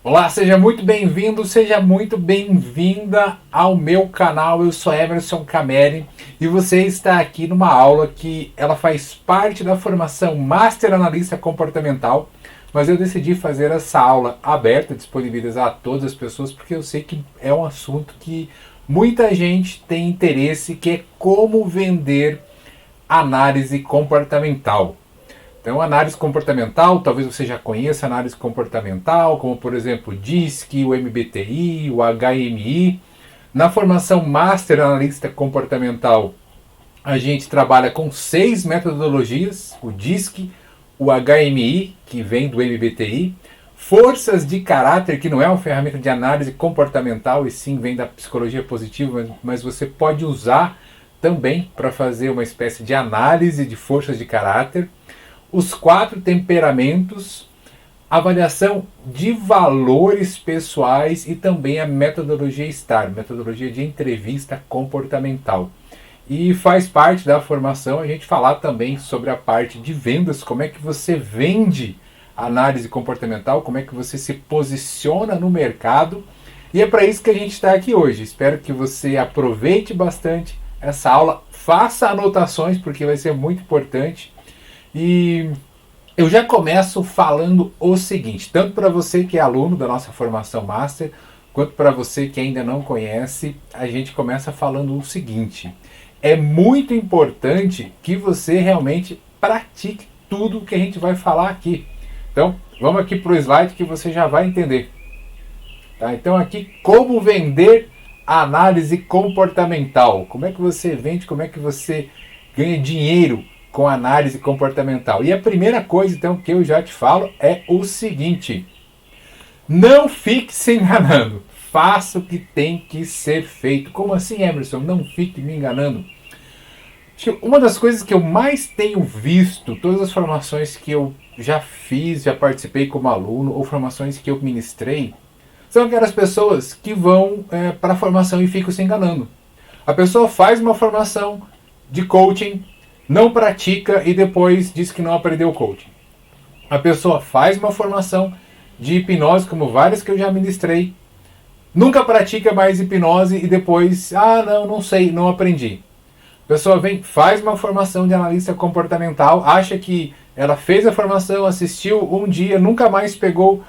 Olá, seja muito bem-vindo, seja muito bem-vinda ao meu canal. Eu sou Emerson Cameri e você está aqui numa aula que ela faz parte da formação Master Analista Comportamental, mas eu decidi fazer essa aula aberta, disponibilizar a todas as pessoas, porque eu sei que é um assunto que muita gente tem interesse, que é como vender análise comportamental. Então, análise comportamental, talvez você já conheça análise comportamental, como por exemplo o DISC, o MBTI, o HMI. Na formação Master Analista Comportamental, a gente trabalha com 6 metodologias: o DISC, o HMI, que vem do MBTI, forças de caráter, que não é uma ferramenta de análise comportamental, e sim vem da psicologia positiva, mas você pode usar também para fazer uma espécie de análise de forças de caráter. Os 4 temperamentos, avaliação de valores pessoais e também a metodologia STAR, metodologia de entrevista comportamental. E faz parte da formação a gente falar também sobre a parte de vendas, como é que você vende análise comportamental, como é que você se posiciona no mercado. E é para isso que a gente está aqui hoje. Espero que você aproveite bastante essa aula, faça anotações porque vai ser muito importante. E eu já começo falando o seguinte, tanto para você que é aluno da nossa formação Master, quanto para você que ainda não conhece, a gente começa falando o seguinte: é muito importante que você realmente pratique tudo que a gente vai falar aqui. Então, vamos aqui para o slide que você já vai entender. Tá? Então aqui, como vender análise comportamental. Como é que você vende, como é que você ganha dinheiro com análise comportamental. E a primeira coisa, então, que eu já te falo é o seguinte: não fique se enganando. Faça o que tem que ser feito. Como assim, Emerson? Não fique me enganando. Uma das coisas que eu mais tenho visto, todas as formações que eu já fiz, já participei como aluno, ou formações que eu ministrei, são aquelas pessoas que vão para a formação e ficam se enganando. A pessoa faz uma formação de coaching, não pratica e depois diz que não aprendeu coaching. A pessoa faz uma formação de hipnose, como várias que eu já ministrei, nunca pratica mais hipnose e depois, não sei, não aprendi. A pessoa vem, faz uma formação de analista comportamental, acha que ela fez a formação, assistiu um dia, nunca mais pegou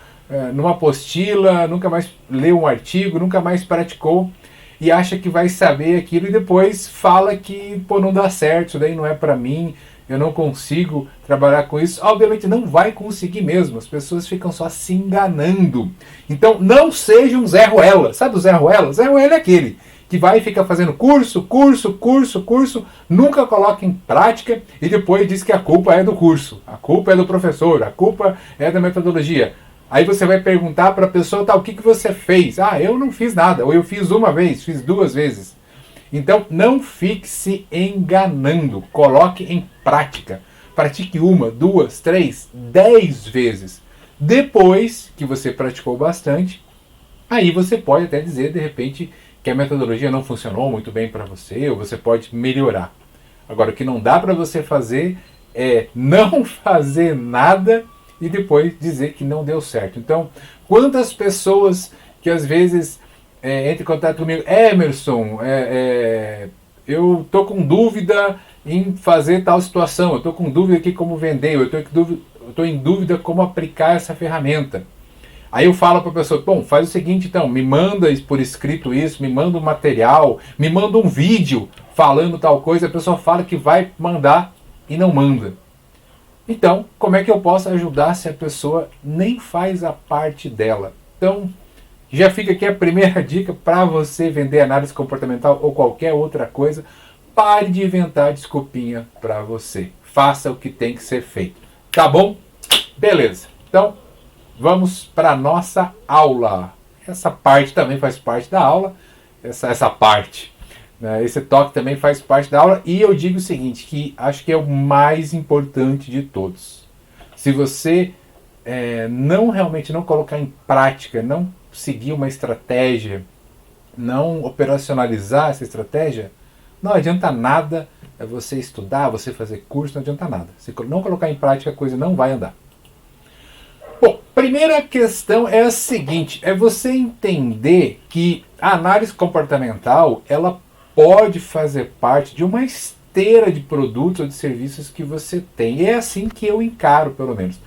numa apostila, nunca mais leu um artigo, nunca mais praticou, e acha que vai saber aquilo e depois fala que não dá certo, isso daí não é para mim, eu não consigo trabalhar com isso. Obviamente não vai conseguir mesmo, as pessoas ficam só se enganando. Então não seja um Zé Ruela. Sabe o Zé Ruela? O Zé Ruela é aquele que vai e fica fazendo curso, nunca coloca em prática e depois diz que a culpa é do curso, a culpa é do professor, a culpa é da metodologia. Aí você vai perguntar para a pessoa, o que você fez? Eu não fiz nada, ou eu fiz uma vez, fiz 2 vezes. Então não fique se enganando, coloque em prática. Pratique 1, 2, 3, 10 vezes. Depois que você praticou bastante, aí você pode até dizer, de repente, que a metodologia não funcionou muito bem para você, ou você pode melhorar. Agora, o que não dá para você fazer é não fazer nada e depois dizer que não deu certo. Então, quantas pessoas que às vezes entram em contato comigo, Emerson, eu estou com dúvida em fazer tal situação, eu estou com dúvida aqui como vender, eu estou em dúvida como aplicar essa ferramenta. Aí eu falo para a pessoa, faz o seguinte então, me manda por escrito isso, me manda um material, me manda um vídeo falando tal coisa, a pessoa fala que vai mandar e não manda. Então, como é que eu posso ajudar se a pessoa nem faz a parte dela? Então, já fica aqui a primeira dica para você vender análise comportamental ou qualquer outra coisa. Pare de inventar desculpinha para você. Faça o que tem que ser feito. Tá bom? Beleza. Então, vamos para a nossa aula. Essa parte também faz parte da aula. Essa parte. Esse toque também faz parte da aula. E eu digo o seguinte, que acho que é o mais importante de todos. Se você realmente não colocar em prática, não seguir uma estratégia, não operacionalizar essa estratégia, não adianta nada você estudar, você fazer curso, não adianta nada. Se não colocar em prática, a coisa não vai andar. Bom, Primeira questão é a seguinte, é você entender que a análise comportamental, ela pode fazer parte de uma esteira de produtos ou de serviços que você tem. E é assim que eu encaro, pelo menos.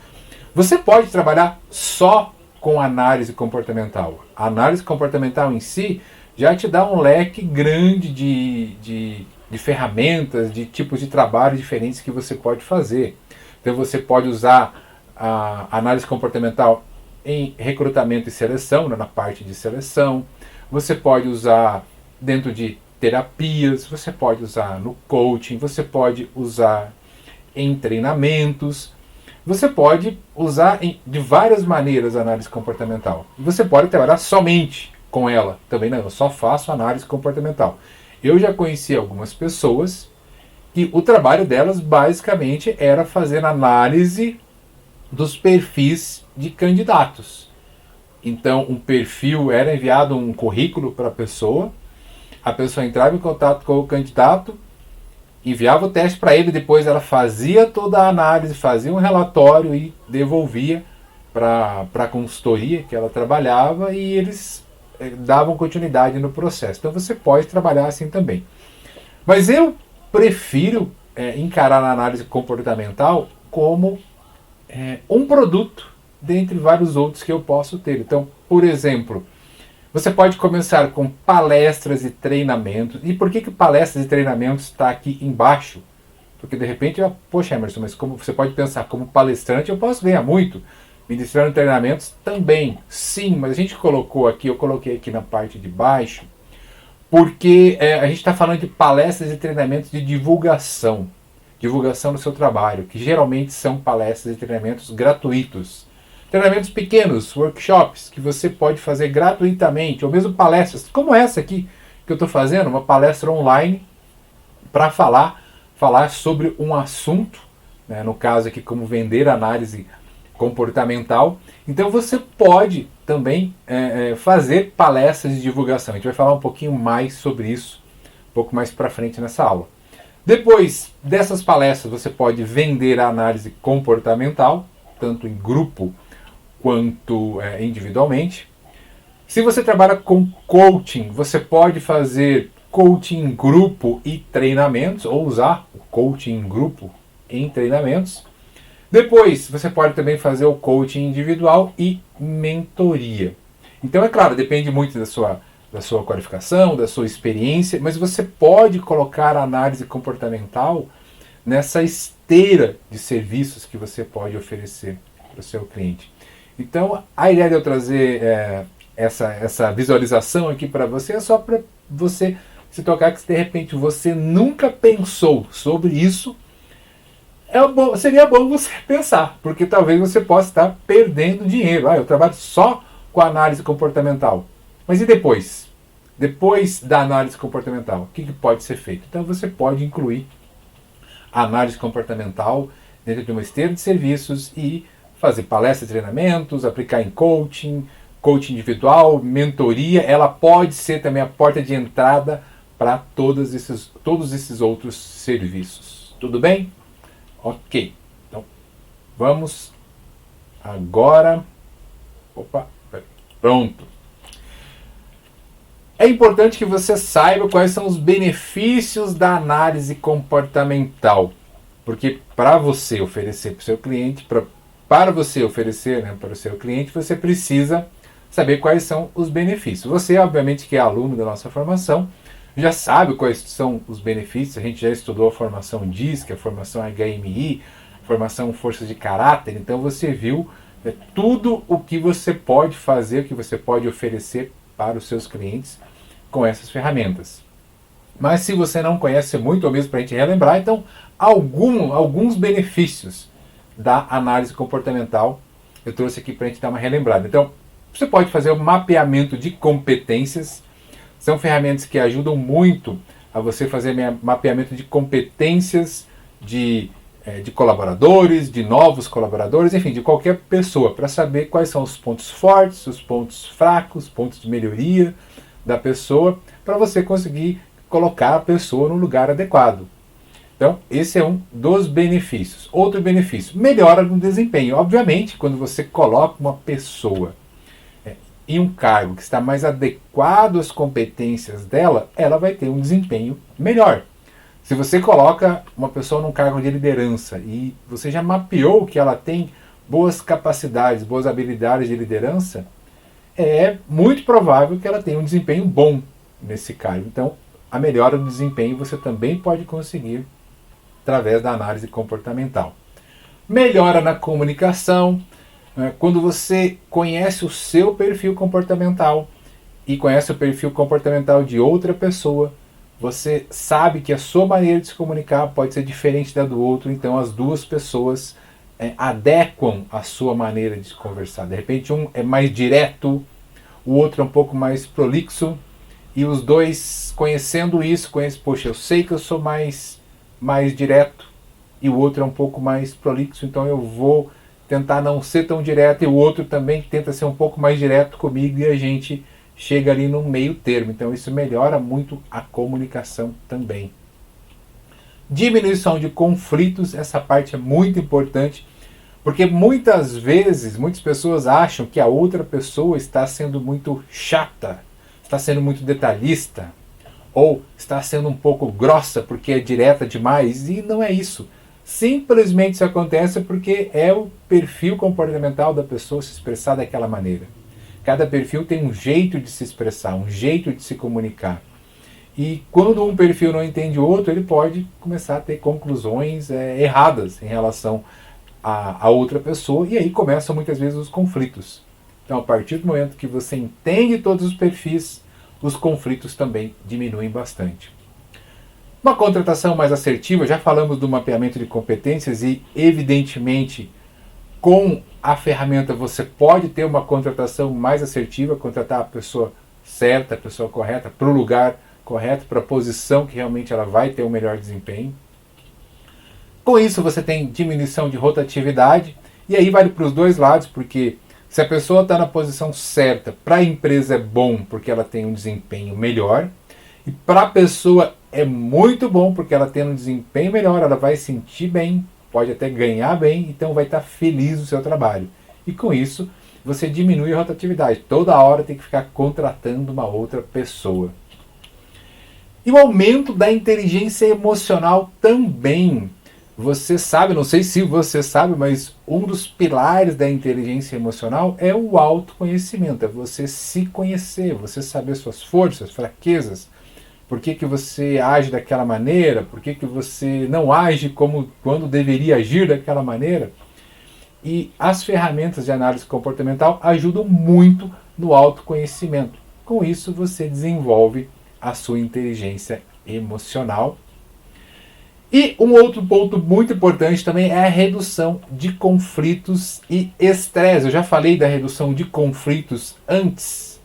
Você pode trabalhar só com análise comportamental. A análise comportamental em si já te dá um leque grande de ferramentas, de tipos de trabalho diferentes que você pode fazer. Então você pode usar a análise comportamental em recrutamento e seleção, na parte de seleção. Você pode usar dentro de terapias, você pode usar no coaching, você pode usar em treinamentos, você pode usar de várias maneiras a análise comportamental. Você pode trabalhar somente com ela. Também não, eu só faço análise comportamental. Eu já conheci algumas pessoas que o trabalho delas basicamente era fazer análise dos perfis de candidatos. Então, um perfil era enviado um currículo para a pessoa entrava em contato com o candidato, enviava o teste para ele, depois ela fazia toda a análise, fazia um relatório e devolvia para a consultoria que ela trabalhava e eles davam continuidade no processo. Então, você pode trabalhar assim também. Mas eu prefiro encarar a análise comportamental como um produto dentre vários outros que eu posso ter. Então, por exemplo, você pode começar com palestras e treinamentos. E por que palestras e treinamentos está aqui embaixo? Porque de repente, poxa, Emerson, mas como você pode pensar como palestrante, eu posso ganhar muito. Ministrando treinamentos também. Sim, mas a gente eu coloquei aqui na parte de baixo, porque a gente está falando de palestras e treinamentos de divulgação. Divulgação do seu trabalho, que geralmente são palestras e treinamentos gratuitos. Treinamentos pequenos, workshops, que você pode fazer gratuitamente, ou mesmo palestras, como essa aqui que eu estou fazendo, uma palestra online para falar sobre um assunto, né, no caso aqui como vender análise comportamental. Então você pode também fazer palestras de divulgação. A gente vai falar um pouquinho mais sobre isso, um pouco mais para frente nessa aula. Depois dessas palestras, você pode vender a análise comportamental, tanto em grupo quanto individualmente. Se você trabalha com coaching, você pode fazer coaching em grupo e treinamentos, ou usar o coaching em grupo em treinamentos. Depois, você pode também fazer o coaching individual e mentoria. Então, é claro, depende muito da sua qualificação, da sua experiência, mas você pode colocar a análise comportamental nessa esteira de serviços que você pode oferecer para o seu cliente. Então, a ideia de eu trazer essa visualização aqui para você é só para você se tocar que se de repente você nunca pensou sobre isso, seria bom você pensar, porque talvez você possa estar perdendo dinheiro. Eu trabalho só com a análise comportamental. Mas e depois? Depois da análise comportamental, o que pode ser feito? Então você pode incluir a análise comportamental dentro de uma esteira de serviços e fazer palestras e treinamentos, aplicar em coaching individual, mentoria. Ela pode ser também a porta de entrada para todos esses outros serviços. Tudo bem? Ok. Então, vamos agora... Pronto. É importante que você saiba quais são os benefícios da análise comportamental. Porque para você oferecer para o seu cliente, para você oferecer para o seu cliente, você precisa saber quais são os benefícios. Você, obviamente, que é aluno da nossa formação, já sabe quais são os benefícios. A gente já estudou a formação DISC, a formação HMI, a formação Forças de Caráter. Então você viu tudo o que você pode fazer, o que você pode oferecer para os seus clientes com essas ferramentas. Mas se você não conhece muito, ou mesmo para a gente relembrar, então alguns benefícios da análise comportamental eu trouxe aqui para a gente dar uma relembrada. Então, você pode fazer o mapeamento de competências. São ferramentas que ajudam muito a você fazer mapeamento de competências de colaboradores, de novos colaboradores, enfim, de qualquer pessoa, para saber quais são os pontos fortes, os pontos fracos, pontos de melhoria da pessoa, para você conseguir colocar a pessoa no lugar adequado. Então, esse é um dos benefícios. Outro benefício, melhora no desempenho. Obviamente, quando você coloca uma pessoa em um cargo que está mais adequado às competências dela, ela vai ter um desempenho melhor. Se você coloca uma pessoa num cargo de liderança e você já mapeou que ela tem boas capacidades, boas habilidades de liderança, é muito provável que ela tenha um desempenho bom nesse cargo. Então, a melhora do desempenho você também pode conseguir através da análise comportamental. Melhora na comunicação. Quando você conhece o seu perfil comportamental e conhece o perfil comportamental de outra pessoa, você sabe que a sua maneira de se comunicar pode ser diferente da do outro, então as duas pessoas adequam a sua maneira de conversar. De repente um é mais direto, o outro é um pouco mais prolixo, e os dois conhecendo isso, poxa, eu sei que eu sou mais direto, e o outro é um pouco mais prolixo, então eu vou tentar não ser tão direto, e o outro também tenta ser um pouco mais direto comigo, e a gente chega ali no meio termo. Então isso melhora muito a comunicação também. Diminuição de conflitos, essa parte é muito importante, porque muitas vezes, muitas pessoas acham que a outra pessoa está sendo muito chata, está sendo muito detalhista, ou está sendo um pouco grossa porque é direta demais, e não é isso. Simplesmente isso acontece porque é o perfil comportamental da pessoa se expressar daquela maneira. Cada perfil tem um jeito de se expressar, um jeito de se comunicar. E quando um perfil não entende o outro, ele pode começar a ter conclusões erradas em relação a outra pessoa, e aí começam muitas vezes os conflitos. Então, a partir do momento que você entende todos os perfis, os conflitos também diminuem bastante. Uma contratação mais assertiva, já falamos do mapeamento de competências e, evidentemente, com a ferramenta você pode ter uma contratação mais assertiva, contratar a pessoa certa, a pessoa correta, para o lugar correto, para a posição que realmente ela vai ter um melhor desempenho. Com isso você tem diminuição de rotatividade, e aí vale para os dois lados, porque se a pessoa está na posição certa, para a empresa é bom porque ela tem um desempenho melhor, e para a pessoa é muito bom porque ela tem um desempenho melhor, ela vai sentir bem, pode até ganhar bem, então vai estar feliz no seu trabalho. E com isso você diminui a rotatividade, toda hora tem que ficar contratando uma outra pessoa. E o aumento da inteligência emocional também. Você sabe, não sei se você sabe, mas um dos pilares da inteligência emocional é o autoconhecimento, é você se conhecer, você saber suas forças, fraquezas, por que você age daquela maneira, por que você não age como quando deveria agir daquela maneira. E as ferramentas de análise comportamental ajudam muito no autoconhecimento. Com isso você desenvolve a sua inteligência emocional. E um outro ponto muito importante também é a redução de conflitos e estresse. Eu já falei da redução de conflitos antes,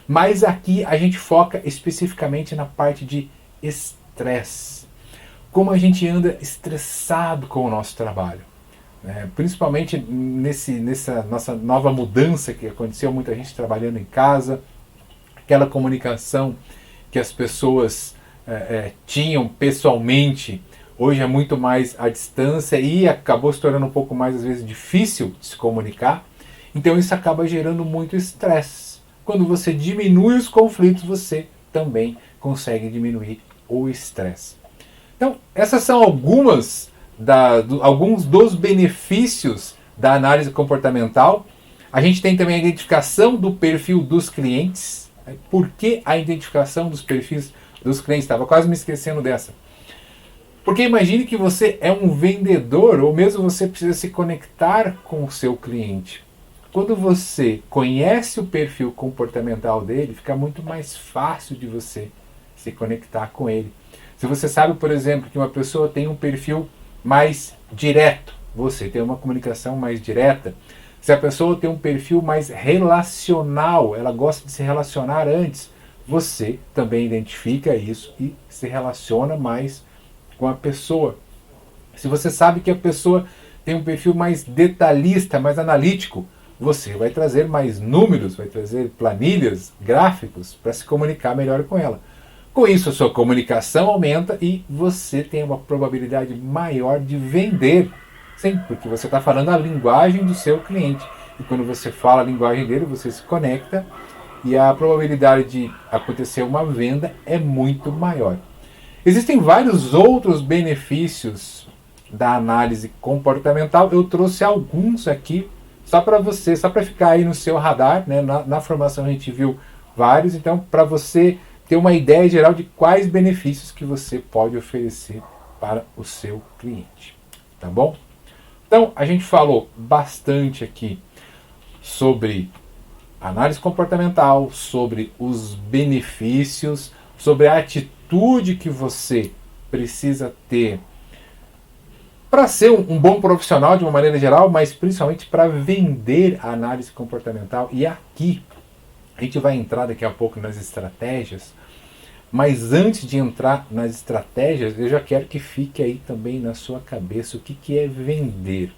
mas aqui a gente foca especificamente na parte de estresse. Como a gente anda estressado com o nosso trabalho. Principalmente nessa nossa nova mudança que aconteceu, muita gente trabalhando em casa, aquela comunicação que as pessoas tinham pessoalmente, hoje é muito mais à distância e acabou se tornando um pouco mais, às vezes, difícil de se comunicar. Então isso acaba gerando muito estresse. Quando você diminui os conflitos, você também consegue diminuir o estresse. Então, essas são alguns dos benefícios da análise comportamental. A gente tem também a identificação do perfil dos clientes. Por que a identificação dos perfis dos clientes? Estava quase me esquecendo dessa. Porque imagine que você é um vendedor, ou mesmo você precisa se conectar com o seu cliente. Quando você conhece o perfil comportamental dele, fica muito mais fácil de você se conectar com ele. Se você sabe, por exemplo, que uma pessoa tem um perfil mais direto, você tem uma comunicação mais direta. Se a pessoa tem um perfil mais relacional, ela gosta de se relacionar antes, você também identifica isso e se relaciona mais com a pessoa. Se você sabe que a pessoa tem um perfil mais detalhista, mais analítico, você vai trazer mais números, vai trazer planilhas, gráficos para se comunicar melhor com ela. Com isso, a sua comunicação aumenta e você tem uma probabilidade maior de vender. Sim, porque você está falando a linguagem do seu cliente. E quando você fala a linguagem dele, você se conecta e a probabilidade de acontecer uma venda é muito maior. Existem vários outros benefícios da análise comportamental. Eu trouxe alguns aqui só para você, só para ficar aí no seu radar, né? Na formação a gente viu vários, então para você ter uma ideia geral de quais benefícios que você pode oferecer para o seu cliente, tá bom? Então a gente falou bastante aqui sobre análise comportamental, sobre os benefícios, sobre a atitude que você precisa ter para ser um bom profissional de uma maneira geral, mas principalmente para vender a análise comportamental. E aqui a gente vai entrar daqui a pouco nas estratégias, mas antes de entrar nas estratégias, eu já quero que fique aí também na sua cabeça o que é vender.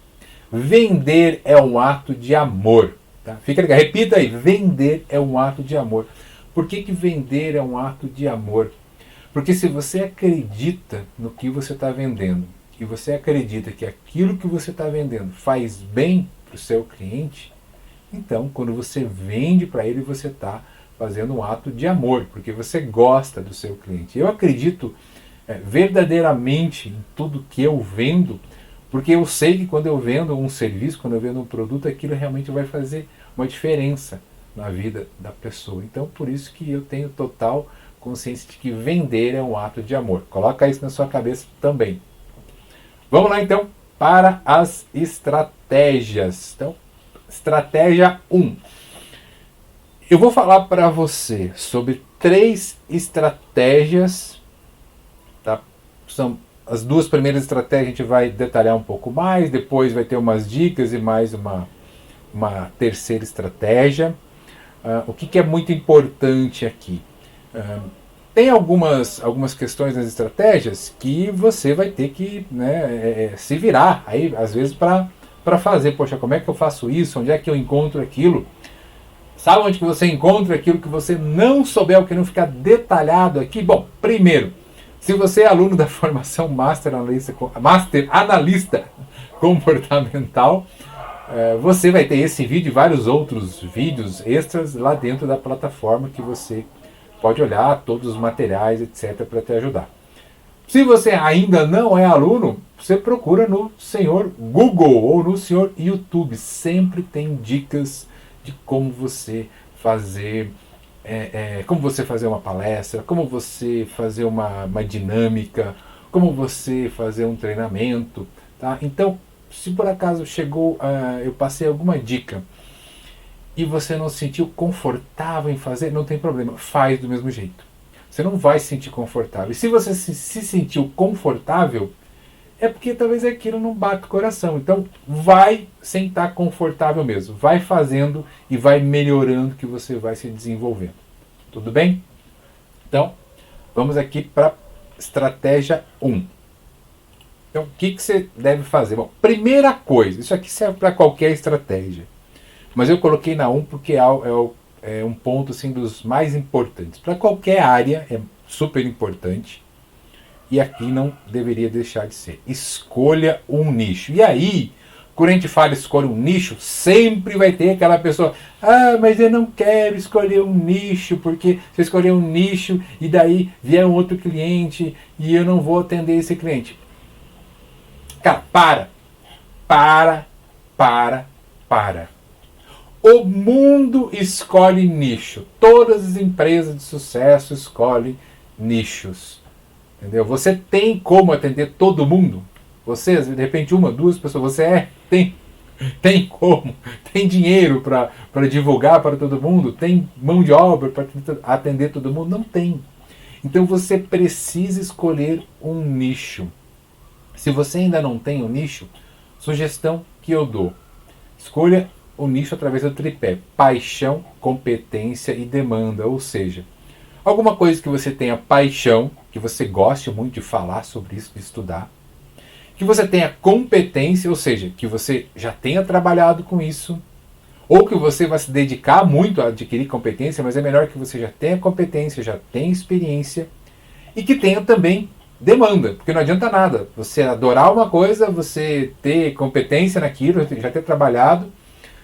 Vender é um ato de amor. Tá? Fica ligado, repita aí, vender é um ato de amor. Por que vender é um ato de amor? Porque se você acredita no que você está vendendo, e você acredita que aquilo que você está vendendo faz bem para o seu cliente, então quando você vende para ele, você está fazendo um ato de amor, porque você gosta do seu cliente. Eu acredito verdadeiramente em tudo que eu vendo, porque eu sei que quando eu vendo um serviço, quando eu vendo um produto, aquilo realmente vai fazer uma diferença na vida da pessoa. Então, por isso que eu tenho total consciência de que vender é um ato de amor. Coloca isso na sua cabeça também. Vamos lá, então, para as estratégias. Então, estratégia 1. Eu vou falar para você sobre 3 estratégias. Tá? São as 2 primeiras estratégias, a gente vai detalhar um pouco mais, depois vai ter umas dicas e mais uma terceira estratégia. O que é muito importante aqui? Tem algumas questões nas estratégias que você vai ter que se virar, aí, às vezes, para fazer. Poxa, como é que eu faço isso? Onde é que eu encontro aquilo? Sabe onde que você encontra aquilo que você não souber, o que não ficar detalhado aqui? Bom, primeiro, se você é aluno da formação Master Analista Comportamental, você vai ter esse vídeo e vários outros vídeos extras lá dentro da plataforma que você pode olhar, todos os materiais, etc., para te ajudar. Se você ainda não é aluno, você procura no senhor Google ou no senhor YouTube. Sempre tem dicas de como você fazer uma palestra, como você fazer uma dinâmica, como você fazer um treinamento. Tá? Então, se por acaso eu passei alguma dica e você não se sentiu confortável em fazer, não tem problema, faz do mesmo jeito. Você não vai se sentir confortável. E se você se sentiu confortável, é porque talvez aquilo não bate o coração. Então, vai sem estar confortável mesmo. Vai fazendo e vai melhorando que você vai se desenvolvendo. Tudo bem? Então, vamos aqui para estratégia 1. Então, o que você deve fazer? Bom, primeira coisa, isso aqui serve para qualquer estratégia. Mas eu coloquei na 1 porque é um ponto assim, dos mais importantes. Para qualquer área é super importante. E aqui não deveria deixar de ser. Escolha um nicho. E aí, quando a gente fala escolha um nicho, sempre vai ter aquela pessoa: ah, mas eu não quero escolher um nicho, porque se eu escolher um nicho e daí vier um outro cliente e eu não vou atender esse cliente. Cara, para. O mundo escolhe nicho. Todas as empresas de sucesso escolhem nichos. Entendeu? Você tem como atender todo mundo? Você, de repente, 1, 2 pessoas, tem como? Tem dinheiro para divulgar para todo mundo? Tem mão de obra para atender todo mundo? Não tem. Então você precisa escolher um nicho. Se você ainda não tem um nicho, sugestão que eu dou: escolha o nicho através do tripé: paixão, competência e demanda. Ou seja, alguma coisa que você tenha paixão, que você goste muito de falar sobre isso, de estudar, que você tenha competência, ou seja, que você já tenha trabalhado com isso, ou que você vai se dedicar muito a adquirir competência, mas é melhor que você já tenha competência, já tenha experiência, e que tenha também demanda, porque não adianta nada você adorar uma coisa, você ter competência naquilo, já ter trabalhado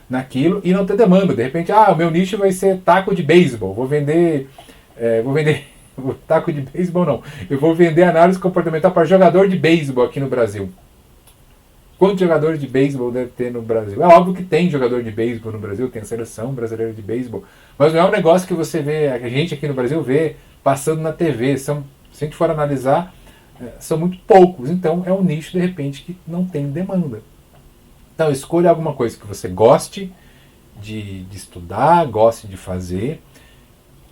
naquilo e não ter demanda. De repente, o meu nicho vai ser taco de beisebol, vou vender taco de beisebol não, eu vou vender análise comportamental para jogador de beisebol aqui no Brasil. Quantos jogadores de beisebol deve ter no Brasil? É óbvio que tem jogador de beisebol no Brasil, tem a seleção brasileira de beisebol, mas não é um negócio que você vê, a gente aqui no Brasil vê passando na TV. Se a gente for analisar, são muito poucos. Então é um nicho, de repente, que não tem demanda. Então escolha alguma coisa que você goste de estudar, goste de fazer,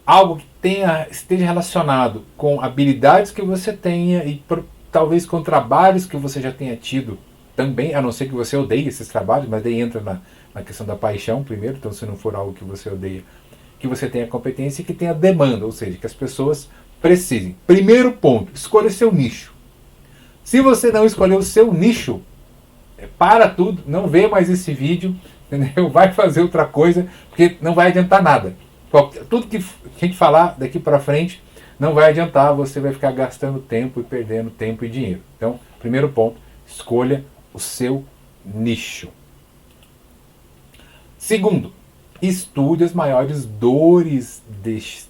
algo que esteja relacionado com habilidades que você tenha e talvez com trabalhos que você já tenha tido também, a não ser que você odeie esses trabalhos, mas daí entra na questão da paixão primeiro. Então, se não for algo que você odeia, que você tenha competência e que tenha demanda, ou seja, que as pessoas precisem. Primeiro ponto, escolha seu nicho. Se você não escolher o seu nicho, para tudo, não vê mais esse vídeo, entendeu? Vai fazer outra coisa, porque não vai adiantar nada. Tudo que a gente falar daqui para frente não vai adiantar, você vai ficar gastando tempo e perdendo tempo e dinheiro. Então, primeiro ponto, escolha o seu nicho. Segundo, estude as maiores dores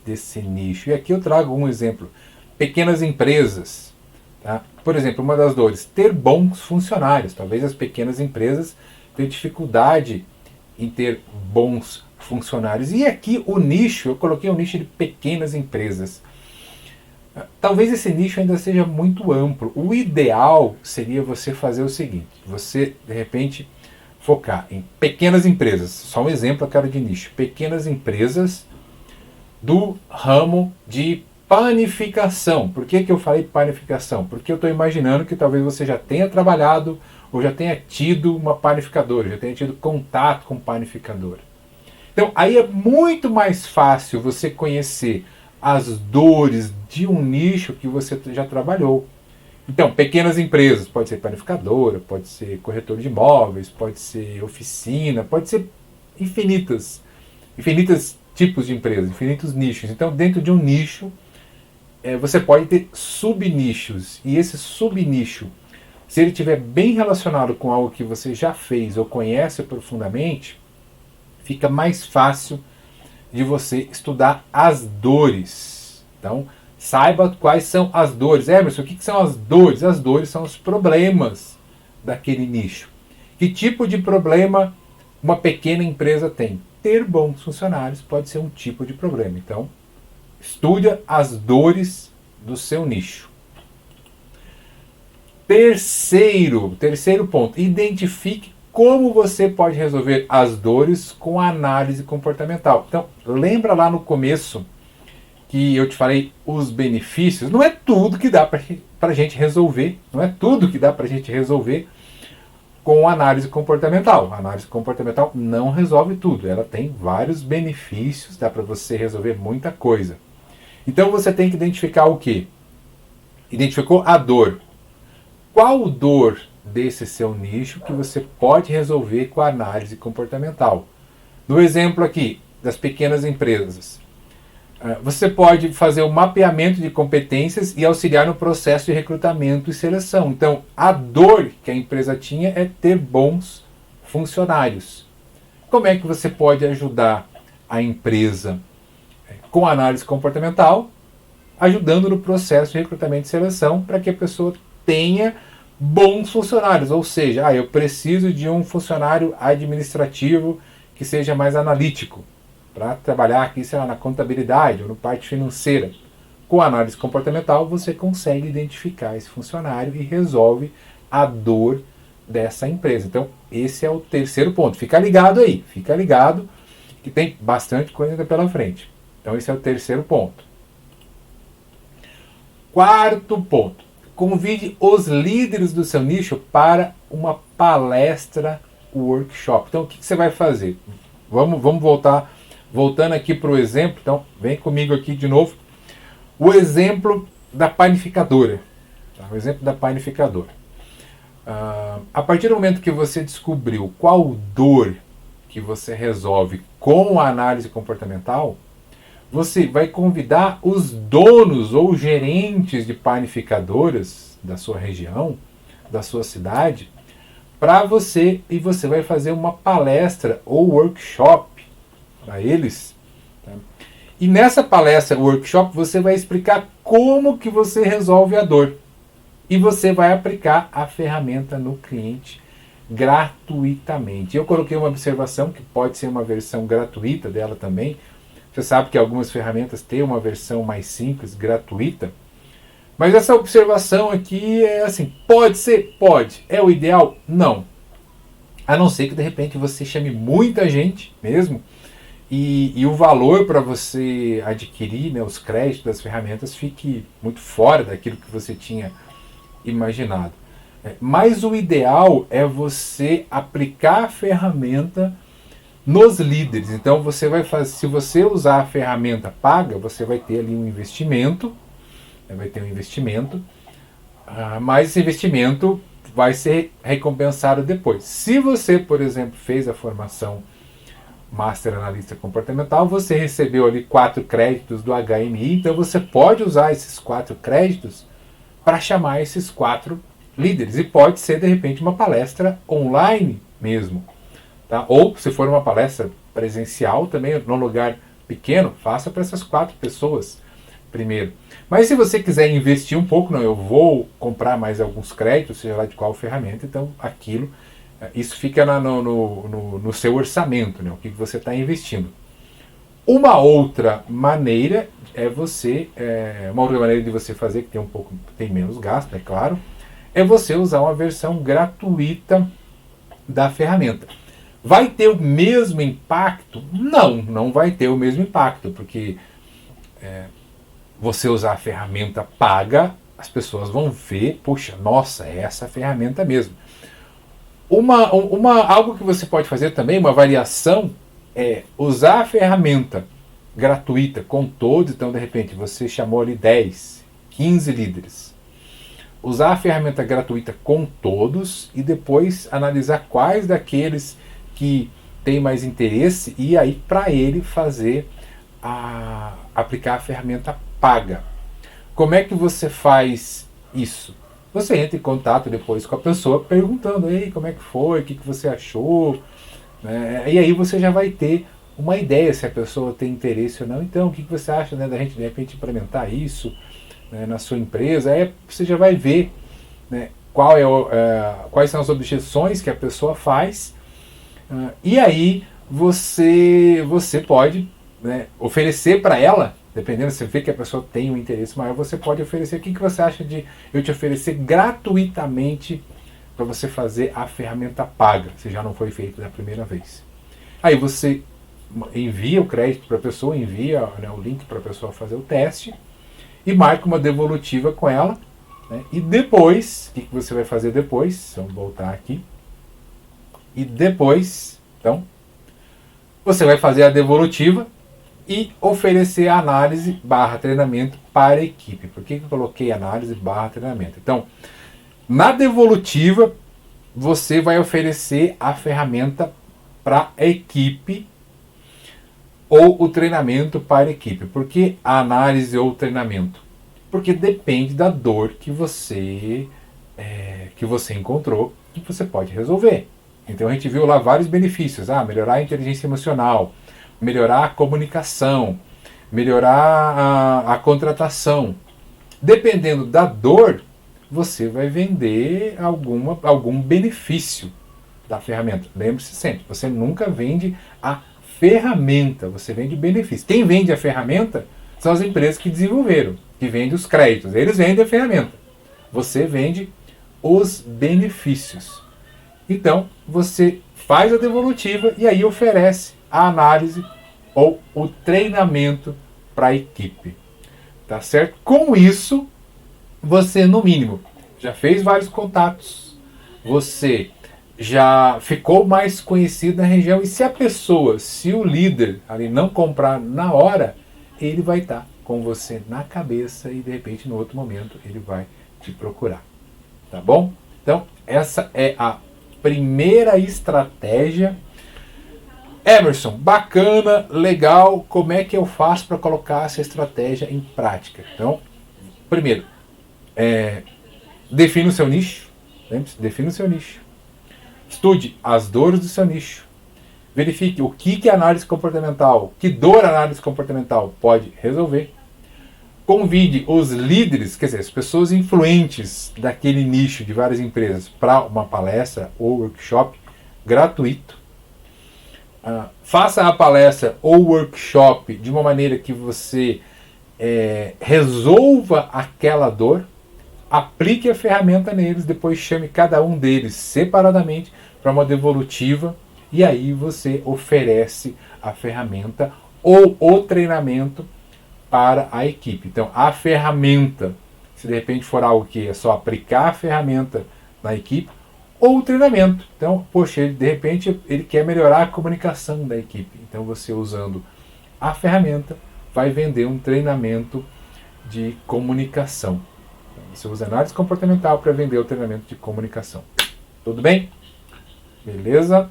desse nicho. E aqui eu trago um exemplo. Pequenas empresas. Tá? Por exemplo, uma das dores, ter bons funcionários. Talvez as pequenas empresas tenham dificuldade em ter bons funcionários. E aqui o nicho, eu coloquei um nicho de pequenas empresas. Talvez esse nicho ainda seja muito amplo. O ideal seria você fazer o seguinte: você, de repente, focar em pequenas empresas. Só um exemplo, eu quero de nicho. Pequenas empresas do ramo de panificação. Por que eu falei panificação? Porque eu estou imaginando que talvez você já tenha trabalhado ou já tenha tido uma panificadora, já tenha tido contato com panificadora. Então, aí é muito mais fácil você conhecer as dores de um nicho que você já trabalhou. Então, pequenas empresas, pode ser panificadora, pode ser corretor de imóveis, pode ser oficina, pode ser infinitas tipos de empresas, infinitos nichos. Então, dentro de um nicho, você pode ter subnichos. E esse subnicho, se ele estiver bem relacionado com algo que você já fez ou conhece profundamente, fica mais fácil de você estudar as dores. Então, saiba quais são as dores. Emerson, o que são as dores? As dores são os problemas daquele nicho. Que tipo de problema uma pequena empresa tem? Ter bons funcionários pode ser um tipo de problema. Então, estude as dores do seu nicho. Terceiro ponto, identifique como você pode resolver as dores com a análise comportamental. Então, lembra lá no começo que eu te falei os benefícios? Não é tudo que dá para a gente resolver, não é tudo que dá para a gente resolver com a análise comportamental. A análise comportamental não resolve tudo, ela tem vários benefícios, dá para você resolver muita coisa. Então você tem que identificar o quê? Identificou a dor. Qual dor desse seu nicho que você pode resolver com a análise comportamental? No exemplo aqui das pequenas empresas, você pode fazer o mapeamento de competências e auxiliar no processo de recrutamento e seleção. Então, a dor que a empresa tinha é ter bons funcionários. Como é que você pode ajudar a empresa com a análise comportamental, ajudando no processo de recrutamento e seleção para que a pessoa tenha bons funcionários? Ou seja, eu preciso de um funcionário administrativo que seja mais analítico para trabalhar aqui, sei lá, na contabilidade ou na parte financeira. Com a análise comportamental, você consegue identificar esse funcionário e resolve a dor dessa empresa. Então, esse é o terceiro ponto. Fica ligado aí, fica ligado que tem bastante coisa pela frente. Então, esse é o terceiro ponto. Quarto ponto. Convide os líderes do seu nicho para uma palestra workshop. Então, o que você vai fazer? Vamos voltando aqui para o exemplo. Então, vem comigo aqui de novo. O exemplo da panificadora. Tá? O exemplo da panificadora. A partir do momento que você descobriu qual dor que você resolve com a análise comportamental, você vai convidar os donos ou gerentes de panificadoras da sua região, da sua cidade, para você, e você vai fazer uma palestra ou workshop para eles. Tá? E nessa palestra, workshop, você vai explicar como que você resolve a dor. E você vai aplicar a ferramenta no cliente gratuitamente. Eu coloquei uma observação que pode ser uma versão gratuita dela também. Você sabe que algumas ferramentas têm uma versão mais simples, gratuita. Mas essa observação aqui é assim, pode ser? Pode. É o ideal? Não. A não ser que de repente você chame muita gente mesmo e o valor para você adquirir, né, os créditos das ferramentas fique muito fora daquilo que você tinha imaginado. Mas o ideal é você aplicar a ferramenta nos líderes. Então você vai fazer, se você usar a ferramenta paga, você vai ter ali um investimento, mas esse investimento vai ser recompensado depois. Se você, por exemplo, fez a formação Master Analista Comportamental, você recebeu ali 4 créditos do HMI, então você pode usar esses 4 créditos para chamar esses 4 líderes. E pode ser, de repente, uma palestra online mesmo. Tá? Ou, se for uma palestra presencial, também num lugar pequeno, faça para essas 4 pessoas primeiro. Mas se você quiser investir um pouco, não, eu vou comprar mais alguns créditos, seja lá de qual ferramenta, então isso fica no seu orçamento, né, o que você está investindo. Uma outra maneira uma outra maneira de você fazer, que tem menos gasto, é claro, é você usar uma versão gratuita da ferramenta. Vai ter o mesmo impacto? Não vai ter o mesmo impacto, porque você usar a ferramenta paga, as pessoas vão ver, puxa, nossa, é essa ferramenta mesmo. Algo que você pode fazer também, uma variação, é usar a ferramenta gratuita com todos. Então, de repente, você chamou ali 10, 15 líderes. Usar a ferramenta gratuita com todos e depois analisar quais daqueles que têm mais interesse e aí para ele aplicar a ferramenta paga. Como é que você faz isso? Você entra em contato depois com a pessoa perguntando, ei, como é que foi, o que você achou? E aí você já vai ter uma ideia se a pessoa tem interesse ou não. Então, o que você acha, né, da gente de repente implementar isso, né, na sua empresa? Aí você já vai ver, né, quais são as objeções que a pessoa faz. E aí você pode, né, oferecer para ela, dependendo, se você vê que a pessoa tem um interesse maior, você pode oferecer. O que você acha de eu te oferecer gratuitamente para você fazer a ferramenta paga, se já não foi feito da primeira vez? Aí você envia o crédito para a pessoa, envia, né, o link para a pessoa fazer o teste e marca uma devolutiva com ela. Né? E depois, o que você vai fazer depois? Vamos voltar aqui. E depois, então, você vai fazer a devolutiva e oferecer a análise / treinamento para a equipe. Por que eu coloquei análise / treinamento? Então, na devolutiva, você vai oferecer a ferramenta para a equipe ou o treinamento para a equipe. Por que a análise ou o treinamento? Porque depende da dor que você encontrou e que você pode resolver. Então a gente viu lá vários benefícios. Melhorar a inteligência emocional, melhorar a comunicação, melhorar a contratação. Dependendo da dor, você vai vender algum benefício da ferramenta. Lembre-se sempre, você nunca vende a ferramenta, você vende o benefício. Quem vende a ferramenta são as empresas que desenvolveram, que vendem os créditos. Eles vendem a ferramenta. Você vende os benefícios. Então, você faz a devolutiva e aí oferece a análise ou o treinamento para a equipe. Tá certo? Com isso, você, no mínimo, já fez vários contatos, você já ficou mais conhecido na região, e se o líder ali não comprar na hora, ele vai estar com você na cabeça e de repente no outro momento ele vai te procurar. Tá bom? Então, essa é a primeira estratégia Emerson, bacana, legal, como é que eu faço para colocar essa estratégia em prática? Então, primeiro, defina o seu nicho, lembre-se, defina o seu nicho. Estude as dores do seu nicho. Verifique o que a análise comportamental, que dor a análise comportamental pode resolver. Convide os líderes, quer dizer, as pessoas influentes daquele nicho de várias empresas para uma palestra ou workshop gratuito. Faça a palestra ou workshop de uma maneira que você resolva aquela dor, aplique a ferramenta neles, depois chame cada um deles separadamente para uma devolutiva e aí você oferece a ferramenta ou o treinamento para a equipe. Então, a ferramenta, se de repente for algo que é só aplicar a ferramenta na equipe, ou o treinamento. Então, poxa, de repente ele quer melhorar a comunicação da equipe. Então, você usando a ferramenta vai vender um treinamento de comunicação. Então, você usa análise comportamental para vender o treinamento de comunicação. Tudo bem? Beleza?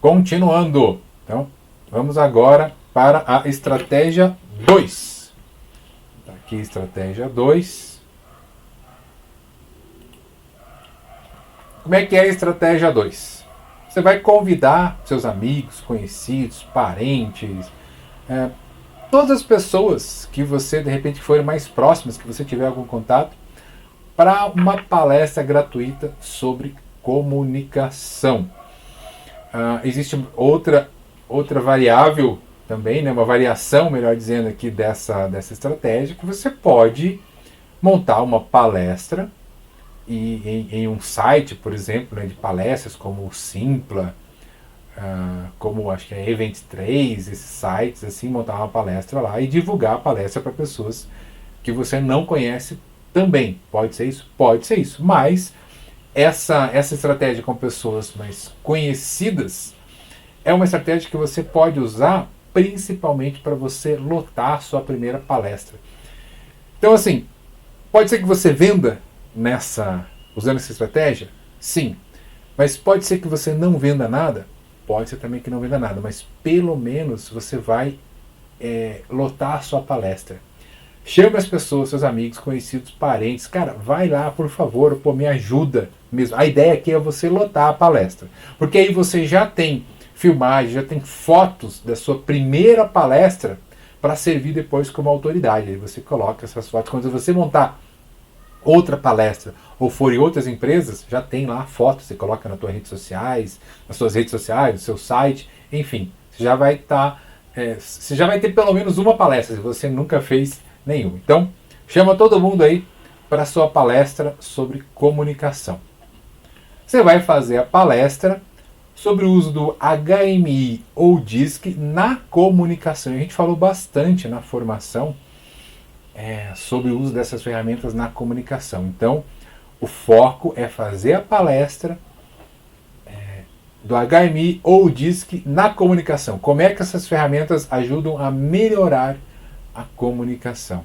Continuando. Então, vamos agora para a estratégia 2. Tá aqui, estratégia 2. Como é que é a estratégia 2? Você vai convidar seus amigos, conhecidos, parentes, todas as pessoas que você, de repente, forem mais próximas, que você tiver algum contato, para uma palestra gratuita sobre comunicação. Existe outra variável também, né, uma variação, melhor dizendo, aqui dessa estratégia, que você pode montar uma palestra e em um site, por exemplo, né, de palestras como o Simpla, como acho que é Event3, esses sites, assim, montar uma palestra lá e divulgar a palestra para pessoas que você não conhece também. Pode ser isso? Pode ser isso. Mas essa estratégia com pessoas mais conhecidas é uma estratégia que você pode usar principalmente para você lotar a sua primeira palestra. Então, assim, pode ser que você venda usando essa estratégia? Sim. Mas pode ser que você não venda nada? Pode ser também que não venda nada, mas pelo menos você vai lotar a sua palestra. Chame as pessoas, seus amigos, conhecidos, parentes. Cara, vai lá, por favor, me ajuda mesmo. A ideia aqui é você lotar a palestra. Porque aí você já tem filmagem, já tem fotos da sua primeira palestra para servir depois como autoridade. Aí você coloca essas fotos. Quando você montar outra palestra ou for em outras empresas, já tem lá fotos, você coloca nas suas redes sociais, no seu site, enfim, você já vai você já vai ter pelo menos uma palestra, se você nunca fez nenhuma. Então, chama todo mundo aí para a sua palestra sobre comunicação. Você vai fazer a palestra sobre o uso do HMI ou DISC na comunicação. A gente falou bastante na formação sobre o uso dessas ferramentas na comunicação. Então, o foco é fazer a palestra do HMI ou DISC na comunicação. Como é que essas ferramentas ajudam a melhorar a comunicação?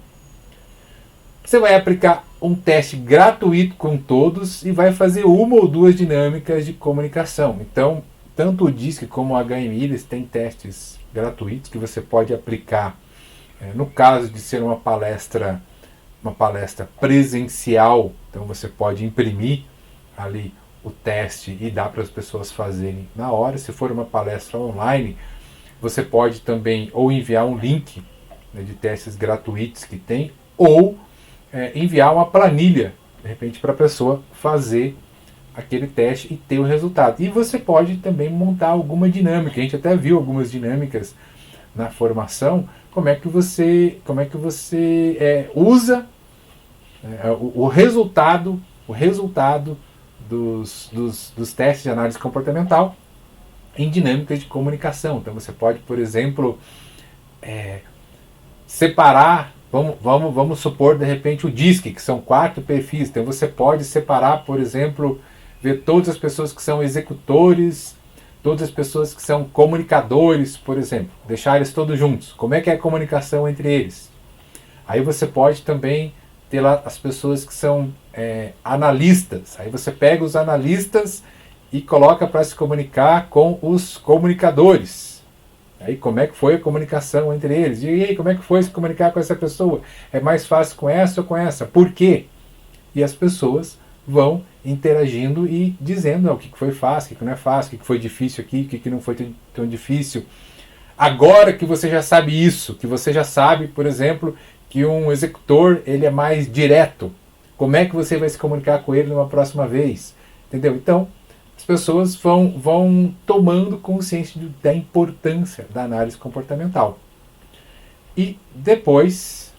Você vai aplicar um teste gratuito com todos e vai fazer uma ou duas dinâmicas de comunicação. Então, tanto o DISC como o HMI, eles têm testes gratuitos que você pode aplicar. No caso de ser uma palestra presencial, então você pode imprimir ali o teste e dar para as pessoas fazerem na hora. Se for uma palestra online, você pode também ou enviar um link, né, de testes gratuitos que tem, ou enviar uma planilha, de repente, para a pessoa fazer aquele teste e ter o resultado. E você pode também montar alguma dinâmica. A gente até viu algumas dinâmicas na formação. Como é que você usa o resultado dos testes de análise comportamental em dinâmicas de comunicação. Então você pode, por exemplo, separar, vamos supor de repente o DISC, que são 4 perfis. Então você pode separar, por exemplo, ver todas as pessoas que são executores, todas as pessoas que são comunicadores, por exemplo, deixar eles todos juntos. Como é que é a comunicação entre eles? Aí você pode também ter lá as pessoas que são analistas. Aí você pega os analistas e coloca para se comunicar com os comunicadores. Aí como é que foi a comunicação entre eles? E aí, como é que foi se comunicar com essa pessoa? É mais fácil com essa ou com essa? Por quê? E as pessoas vão interagindo e dizendo o que foi fácil, o que não é fácil, o que foi difícil aqui, o que não foi tão difícil. Agora que você já sabe isso, que você já sabe, por exemplo, que um executor ele é mais direto, como é que você vai se comunicar com ele numa próxima vez? Entendeu? Então, as pessoas vão tomando consciência da importância da análise comportamental. E depois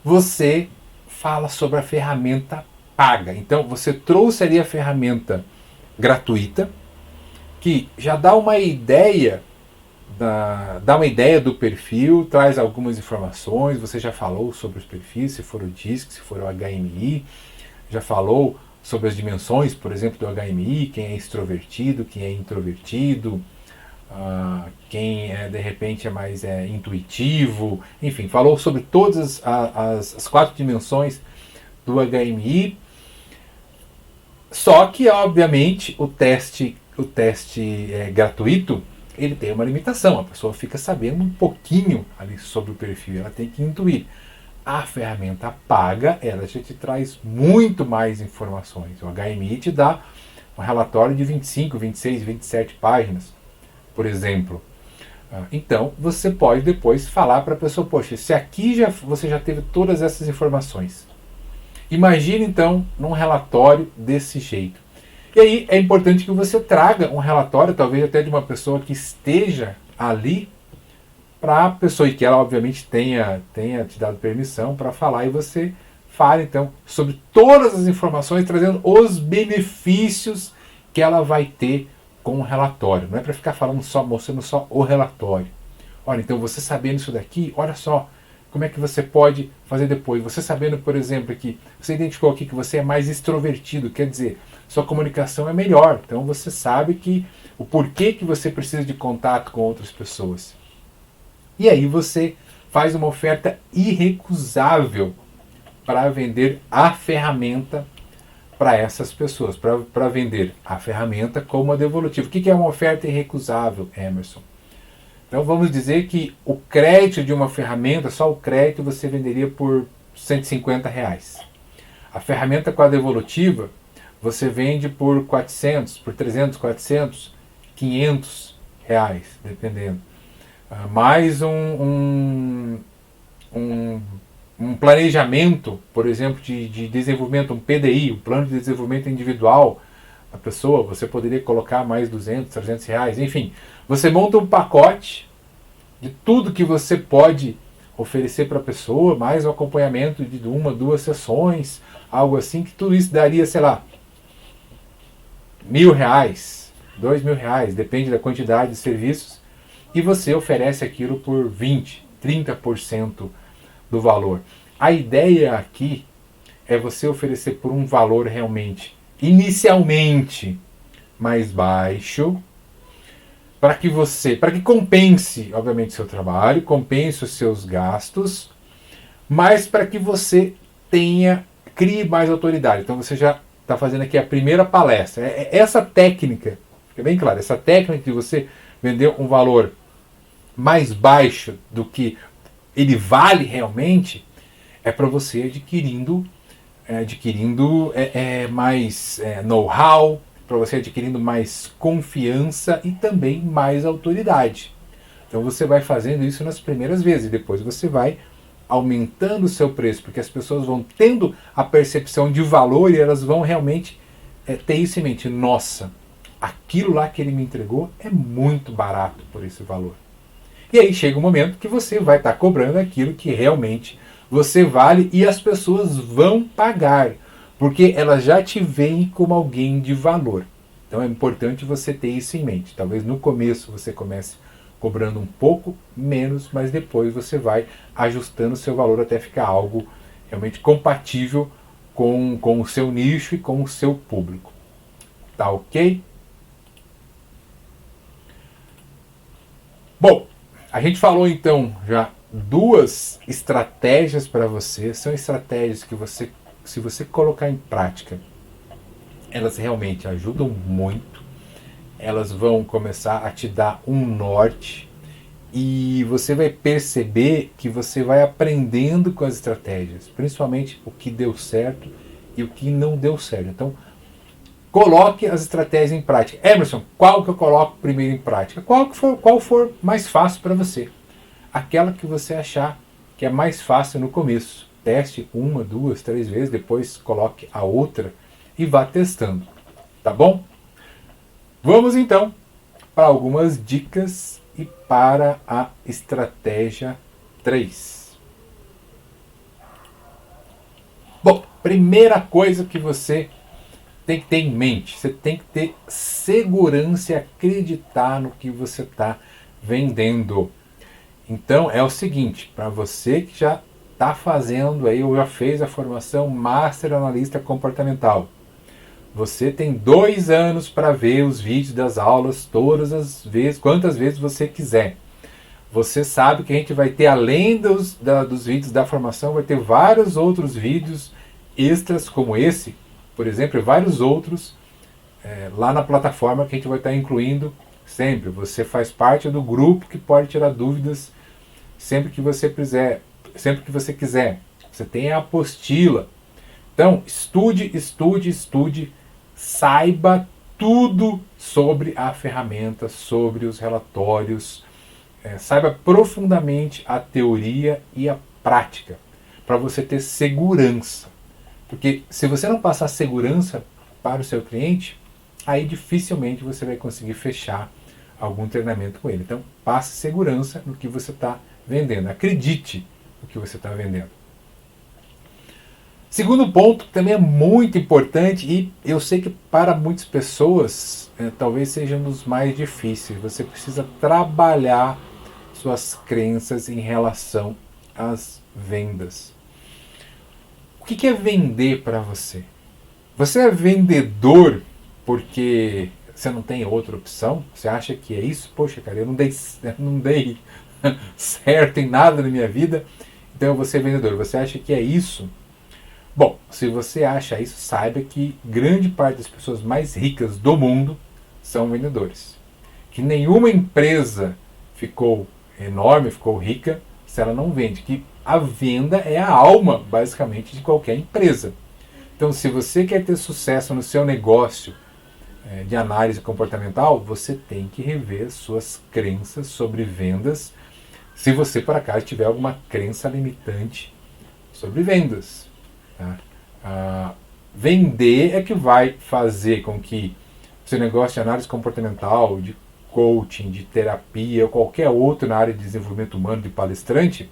você fala sobre a ferramenta paga. Então você trouxe ali a ferramenta gratuita, que já dá uma ideia do perfil, traz algumas informações, você já falou sobre os perfis, se for o DISC, se for o HMI, já falou sobre as dimensões, por exemplo, do HMI, quem é extrovertido, quem é introvertido, quem de repente é mais intuitivo, enfim, falou sobre todas as 4 dimensões do HMI. Só que, obviamente, o teste gratuito, ele tem uma limitação. A pessoa fica sabendo um pouquinho ali sobre o perfil, ela tem que intuir. A ferramenta paga, ela já te traz muito mais informações. O HMI te dá um relatório de 25, 26, 27 páginas, por exemplo. Então, você pode depois falar para a pessoa, poxa, se aqui você já teve todas essas informações, imagine então num relatório desse jeito. E aí é importante que você traga um relatório, talvez até de uma pessoa que esteja ali, para a pessoa, e que ela obviamente tenha te dado permissão para falar, e você fale então sobre todas as informações, trazendo os benefícios que ela vai ter com o relatório. Não é para ficar falando só, mostrando só o relatório. Olha, então você sabendo isso daqui, olha só como é que você pode fazer depois. Você sabendo, por exemplo, que você identificou aqui que você é mais extrovertido, quer dizer, sua comunicação é melhor. Então você sabe que o porquê que você precisa de contato com outras pessoas. E aí você faz uma oferta irrecusável para vender a ferramenta para essas pessoas, para vender a ferramenta como a devolutiva. O que é uma oferta irrecusável, Emerson? Então vamos dizer que o crédito de uma ferramenta, só o crédito você venderia por R$150. A ferramenta com a devolutiva você vende por 400, por 300, 400, R$500, dependendo. Mais um planejamento, por exemplo, de desenvolvimento, um PDI, um plano de desenvolvimento individual da pessoa, você poderia colocar mais 200, R$300, enfim. Você monta um pacote de tudo que você pode oferecer para a pessoa, mais um acompanhamento de 1, 2 sessões, algo assim, que tudo isso daria, sei lá, R$1.000, R$2.000, depende da quantidade de serviços, e você oferece aquilo por 20%, 30% do valor. A ideia aqui é você oferecer por um valor realmente, inicialmente, mais baixo, para que compense, obviamente, seu trabalho, compense os seus gastos, mas para que você crie mais autoridade. Então você já está fazendo aqui a primeira palestra. Essa técnica, fica bem claro, essa técnica de você vender um valor mais baixo do que ele vale realmente, é para você adquirindo mais know-how, para você adquirindo mais confiança e também mais autoridade. Então você vai fazendo isso nas primeiras vezes, e depois você vai aumentando o seu preço, porque as pessoas vão tendo a percepção de valor e elas vão realmente ter isso em mente. Nossa, aquilo lá que ele me entregou é muito barato por esse valor. E aí chega um momento que você vai estar cobrando aquilo que realmente você vale, e as pessoas vão pagar, porque elas já te veem como alguém de valor. Então é importante você ter isso em mente. Talvez no começo você comece cobrando um pouco menos, mas depois você vai ajustando o seu valor até ficar algo realmente compatível com o seu nicho e com o seu público. Tá ok? Bom, a gente falou então já 2 estratégias para você. São estratégias que você, se você colocar em prática, elas realmente ajudam muito, elas vão começar a te dar um norte e você vai perceber que você vai aprendendo com as estratégias, principalmente o que deu certo e o que não deu certo. Então, coloque as estratégias em prática. Emerson, qual que eu coloco primeiro em prática? Qual for mais fácil para você. Aquela que você achar que é mais fácil no começo. Teste uma, duas, três vezes, depois coloque a outra e vá testando. Tá bom? Vamos então para algumas dicas e para a estratégia 3. Bom, primeira coisa que você tem que ter em mente, você tem que ter segurança e acreditar no que você está vendendo. Então é o seguinte, para você que já está fazendo aí ou já fez a formação Master Analista Comportamental, você tem 2 anos para ver os vídeos das aulas todas as vezes, quantas vezes você quiser. Você sabe que a gente vai ter, além dos vídeos da formação, vai ter vários outros vídeos extras como esse, por exemplo, e vários outros lá na plataforma que a gente vai estar incluindo sempre. Você faz parte do grupo que pode tirar dúvidas sempre que você quiser. Sempre que você quiser. Você tem a apostila. Então, estude, estude, estude. Saiba tudo sobre a ferramenta, sobre os relatórios. Saiba profundamente a teoria e a prática, para você ter segurança. Porque se você não passar segurança para o seu cliente, aí dificilmente você vai conseguir fechar algum treinamento com ele. Então, passe segurança no que você está vendendo. Acredite no que você está vendendo. Segundo ponto, que também é muito importante, e eu sei que para muitas pessoas talvez seja um dos mais difíceis. Você precisa trabalhar suas crenças em relação às vendas. O que é vender para você? Você é vendedor porque você não tem outra opção? Você acha que é isso? Poxa, cara, eu não dei certo em nada na minha vida, então eu vou ser vendedor. Você acha que é isso? Bom, se você acha isso, saiba que grande parte das pessoas mais ricas do mundo são vendedores. Que nenhuma empresa ficou enorme, ficou rica, se ela não vende. Que a venda é a alma, basicamente, de qualquer empresa. Então, se você quer ter sucesso no seu negócio de análise comportamental, você tem que rever suas crenças sobre vendas, se você, por acaso, tiver alguma crença limitante sobre vendas. Tá? Vender é que vai fazer com que o seu negócio de análise comportamental, de coaching, de terapia ou qualquer outro na área de desenvolvimento humano, de palestrante,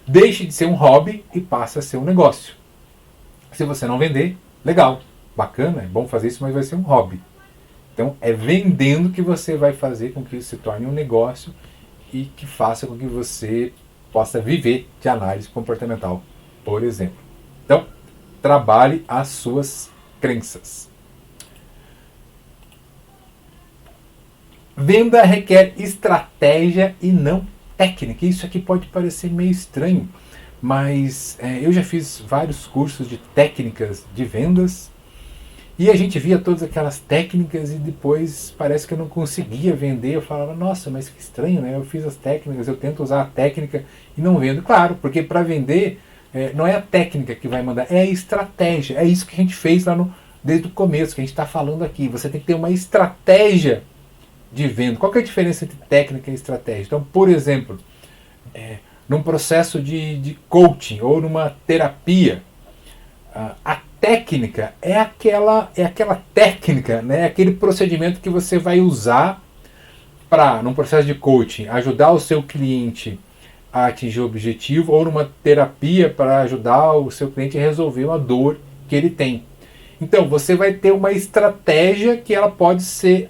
deixe de ser um hobby e passe a ser um negócio. Se você não vender, legal, bacana, é bom fazer isso, mas vai ser um hobby. Então é vendendo que você vai fazer com que isso se torne um negócio e que faça com que você possa viver de análise comportamental, por exemplo. Então, trabalhe as suas crenças. Venda requer estratégia e não técnica. Isso aqui pode parecer meio estranho, mas eu já fiz vários cursos de técnicas de vendas e a gente via todas aquelas técnicas e depois parece que eu não conseguia vender. Eu falava, nossa, mas que estranho, né? Eu fiz as técnicas, eu tento usar a técnica e não vendo. Claro, porque para vender não é a técnica que vai mandar, é a estratégia. É isso que a gente fez lá desde o começo, que a gente está falando aqui. Você tem que ter uma estratégia de venda. Qual que é a diferença entre técnica e estratégia? Então, por exemplo, num processo de coaching ou numa terapia, a técnica é aquela técnica, né? Aquele procedimento que você vai usar para, num processo de coaching, ajudar o seu cliente a atingir o objetivo, ou numa terapia para ajudar o seu cliente a resolver uma dor que ele tem. Então, você vai ter uma estratégia que ela pode ser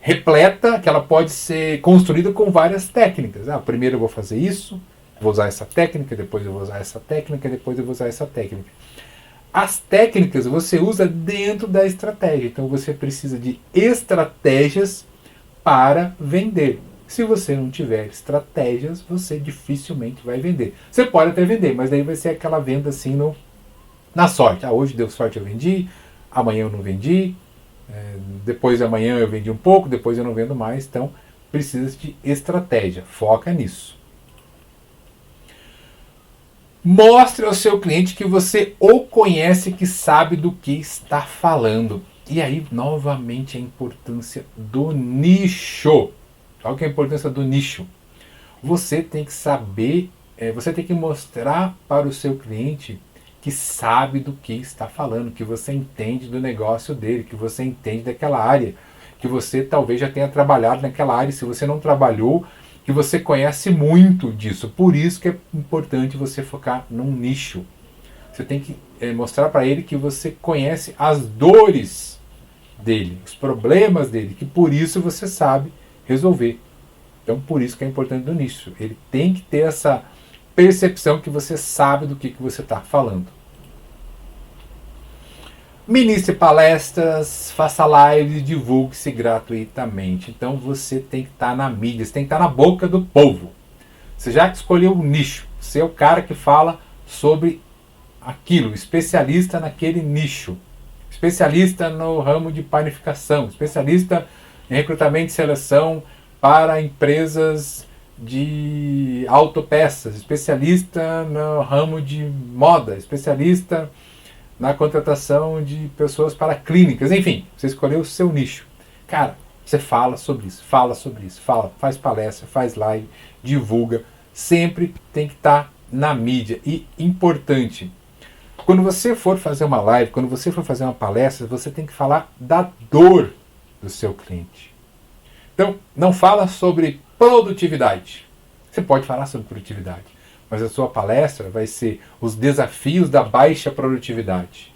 repleta, que ela pode ser construída com várias técnicas. Primeiro eu vou fazer isso, vou usar essa técnica, depois eu vou usar essa técnica, depois eu vou usar essa técnica. As técnicas você usa dentro da estratégia. Então você precisa de estratégias para vender. Se você não tiver estratégias, você dificilmente vai vender. Você pode até vender, mas daí vai ser aquela venda assim na sorte. Hoje deu sorte, eu vendi. amanhã eu não vendi, depois de amanhã eu vendi um pouco, depois eu não vendo mais, então precisa de estratégia, foca nisso. Mostre ao seu cliente que você o conhece, que sabe do que está falando. E aí, novamente, a importância do nicho. Qual que é a importância do nicho? Você tem que saber, você tem que mostrar para o seu cliente que sabe do que está falando, que você entende do negócio dele, que você entende daquela área, que você talvez já tenha trabalhado naquela área. Se você não trabalhou, que você conhece muito disso. Por isso que é importante você focar num nicho. Você tem que mostrar para ele que você conhece as dores dele, os problemas dele, que por isso você sabe resolver. Então, por isso que é importante do nicho. Ele tem que ter essa percepção que você sabe do que você está falando. Ministre palestras, faça lives, divulgue-se gratuitamente. Então você tem que estar na mídia, você tem que estar na boca do povo. Você já escolheu o nicho, você é o cara que fala sobre aquilo, especialista naquele nicho, especialista no ramo de panificação, especialista em recrutamento e seleção para empresas de autopeças, especialista no ramo de moda, especialista na contratação de pessoas para clínicas, enfim, você escolheu o seu nicho. Cara, você fala sobre isso, faz palestra, faz live, divulga, sempre tem que estar na mídia. E importante, quando você for fazer uma live, quando você for fazer uma palestra, você tem que falar da dor do seu cliente. Então, não fala sobre produtividade. Você pode falar sobre produtividade, mas a sua palestra vai ser os desafios da baixa produtividade.